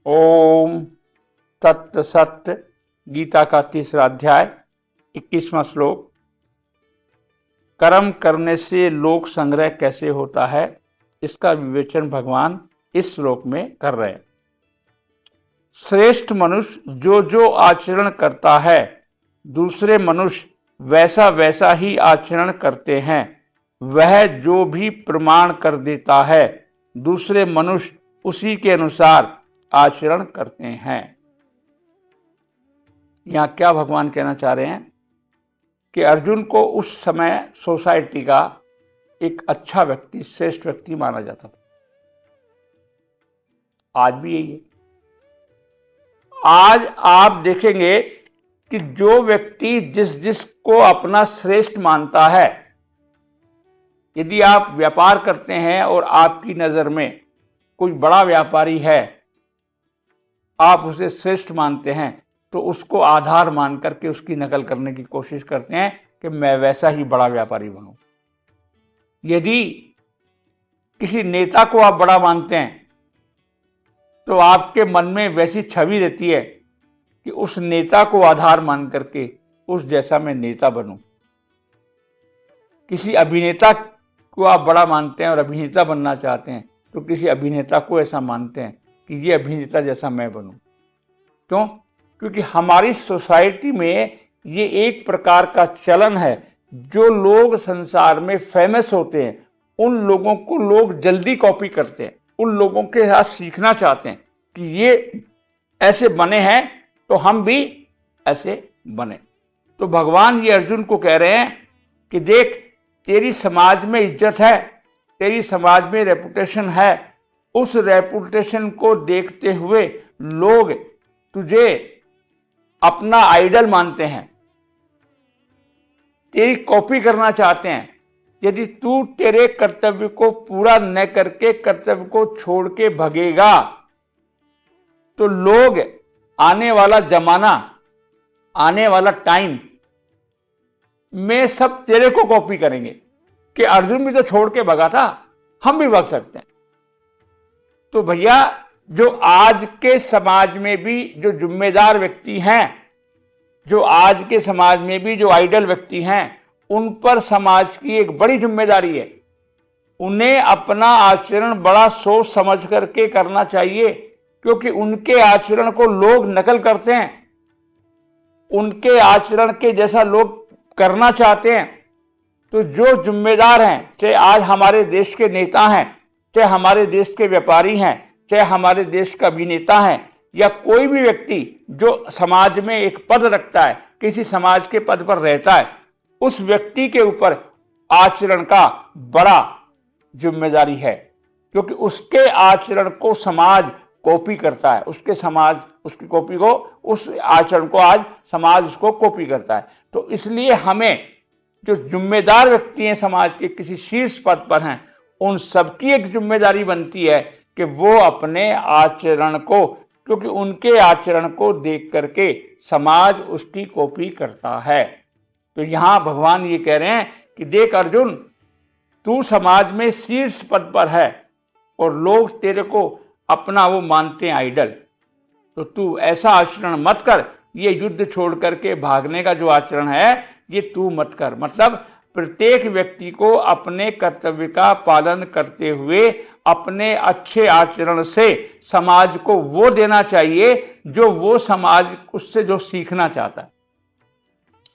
ओम तत्व सत्य। गीता का 3रा अध्याय 21वां श्लोक। कर्म करने से लोक संग्रह कैसे होता है, इसका विवेचन भगवान इस श्लोक में कर रहे हैं। श्रेष्ठ मनुष्य जो जो आचरण करता है, दूसरे मनुष्य वैसा वैसा ही आचरण करते हैं। वह जो भी प्रमाण कर देता है, दूसरे मनुष्य उसी के अनुसार आचरण करते हैं। यहां क्या भगवान कहना चाह रहे हैं कि अर्जुन को उस समय सोसाइटी का एक अच्छा व्यक्ति, श्रेष्ठ व्यक्ति माना जाता था। आज भी यही है। आज आप देखेंगे कि जो व्यक्ति जिस जिस को अपना श्रेष्ठ मानता है, यदि आप व्यापार करते हैं और आपकी नजर में कोई बड़ा व्यापारी है, आप उसे श्रेष्ठ मानते हैं, तो उसको आधार मान करके उसकी नकल करने की कोशिश करते हैं कि मैं वैसा ही बड़ा व्यापारी बनूं। यदि किसी नेता को आप बड़ा मानते हैं, तो आपके मन में वैसी छवि रहती है कि उस नेता को आधार मान करके उस जैसा मैं नेता बनूं। किसी अभिनेता को आप बड़ा मानते हैं और अभिनेता बनना चाहते हैं, तो किसी अभिनेता को ऐसा मानते हैं कि ये अभिनेता जैसा मैं बनूं। क्यों? क्योंकि हमारी सोसाइटी में ये एक प्रकार का चलन है। जो लोग संसार में फेमस होते हैं, उन लोगों को लोग जल्दी कॉपी करते हैं, उन लोगों के साथ सीखना चाहते हैं कि ये ऐसे बने हैं तो हम भी ऐसे बने। तो भगवान ये अर्जुन को कह रहे हैं कि देख, तेरी समाज में इज्जत है, तेरी समाज में रेपुटेशन है। उस रेपुटेशन को देखते हुए लोग तुझे अपना आइडल मानते हैं, तेरी कॉपी करना चाहते हैं। यदि तू तेरे कर्तव्य को पूरा न करके कर्तव्य को छोड़ के भगेगा, तो लोग आने वाला जमाना, आने वाला टाइम में सब तेरे को कॉपी करेंगे कि अर्जुन भी तो छोड़ के भगा था, हम भी भग सकते हैं। तो भैया, जो आज के समाज में भी जो जिम्मेदार व्यक्ति हैं, जो आज के समाज में भी जो आइडल व्यक्ति हैं, उन पर समाज की एक बड़ी जिम्मेदारी है। उन्हें अपना आचरण बड़ा सोच समझ करके करना चाहिए, क्योंकि उनके आचरण को लोग नकल करते हैं, उनके आचरण के जैसा लोग करना चाहते हैं। तो जो जिम्मेदार हैं, चाहे आज हमारे देश के नेता हैं, चाहे हमारे देश के व्यापारी हैं, चाहे हमारे देश का अभिनेता है, या कोई भी व्यक्ति जो समाज में एक पद रखता है, किसी समाज के पद पर रहता है, उस व्यक्ति के ऊपर आचरण का बड़ा जिम्मेदारी है, क्योंकि उसके आचरण को समाज कॉपी करता है। उसकी कॉपी को, उस आचरण को आज समाज उसको कॉपी करता है। तो इसलिए हमें, जो जिम्मेदार व्यक्ति हैं समाज के, किसी शीर्ष पद पर हैं, उन सबकी एक जिम्मेदारी बनती है कि वो अपने आचरण को, क्योंकि उनके आचरण को देख करके समाज उसकी कॉपी करता है। तो यहां भगवान ये कह रहे हैं कि देख अर्जुन, तू समाज में शीर्ष पद पर है और लोग तेरे को अपना वो मानते हैं आइडल, तो तू ऐसा आचरण मत कर। ये युद्ध छोड़ करके भागने का जो आचरण है, ये तू मत कर। मतलब प्रत्येक व्यक्ति को अपने कर्तव्य का पालन करते हुए अपने अच्छे आचरण से समाज को वो देना चाहिए जो वो समाज उससे जो सीखना चाहता है।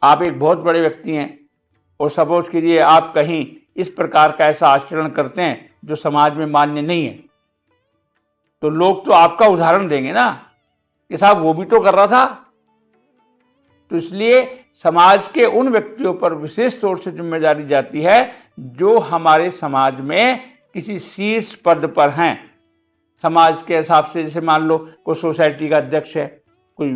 आप एक बहुत बड़े व्यक्ति हैं और सपोज कीजिए आप कहीं इस प्रकार का ऐसा आचरण करते हैं जो समाज में मान्य नहीं है, तो लोग तो आपका उदाहरण देंगे ना कि साहब वो भी तो कर रहा था। तो इसलिए समाज के उन व्यक्तियों पर विशेष तौर से जिम्मेदारी जाती है जो हमारे समाज में किसी शीर्ष पद पर हैं। समाज के हिसाब से, जैसे मान लो कोई सोसाइटी का अध्यक्ष है, कोई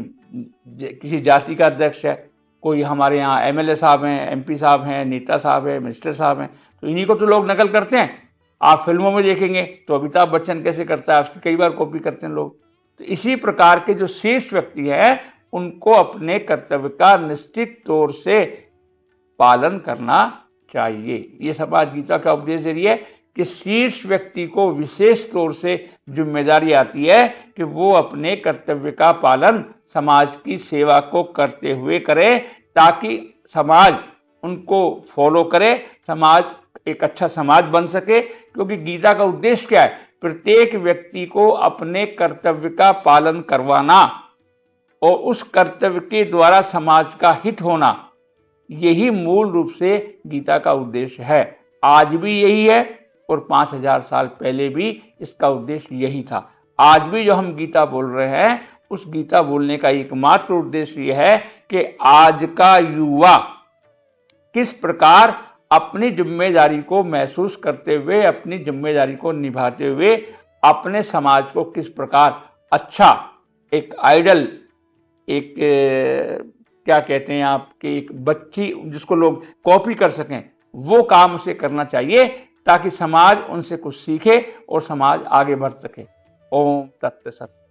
किसी जाति का अध्यक्ष है, कोई हमारे यहाँ एमएलए साहब हैं, एमपी साहब हैं, नेता साहब हैं, मिनिस्टर साहब हैं, तो इन्हीं को तो लोग नकल करते हैं। आप फिल्मों में देखेंगे तो अमिताभ बच्चन कैसे करता है, उसकी कई बार कॉपी करते हैं लोग। तो इसी प्रकार के जो शीर्ष व्यक्ति है, उनको अपने कर्तव्य का निश्चित तौर से पालन करना चाहिए। ये सब आज गीता का उपदेश दे रही है कि शीर्ष व्यक्ति को विशेष तौर से जिम्मेदारी आती है कि वो अपने कर्तव्य का पालन समाज की सेवा को करते हुए करे, ताकि समाज उनको फॉलो करे, समाज एक अच्छा समाज बन सके। क्योंकि गीता का उद्देश्य क्या है? प्रत्येक व्यक्ति को अपने कर्तव्य का पालन करवाना और उस कर्तव्य के द्वारा समाज का हित होना, यही मूल रूप से गीता का उद्देश्य है। आज भी यही है और 5000 साल पहले भी इसका उद्देश्य यही था। आज भी जो हम गीता बोल रहे हैं, उस गीता बोलने का एकमात्र उद्देश्य यह है कि आज का युवा किस प्रकार अपनी जिम्मेदारी को महसूस करते हुए, अपनी जिम्मेदारी को निभाते हुए अपने समाज को किस प्रकार अच्छा एक आइडल, एक क्या कहते हैं आपके, एक बच्ची जिसको लोग कॉपी कर सकें, वो काम उसे करना चाहिए ताकि समाज उनसे कुछ सीखे और समाज आगे बढ़ सके। ओम तत्सत।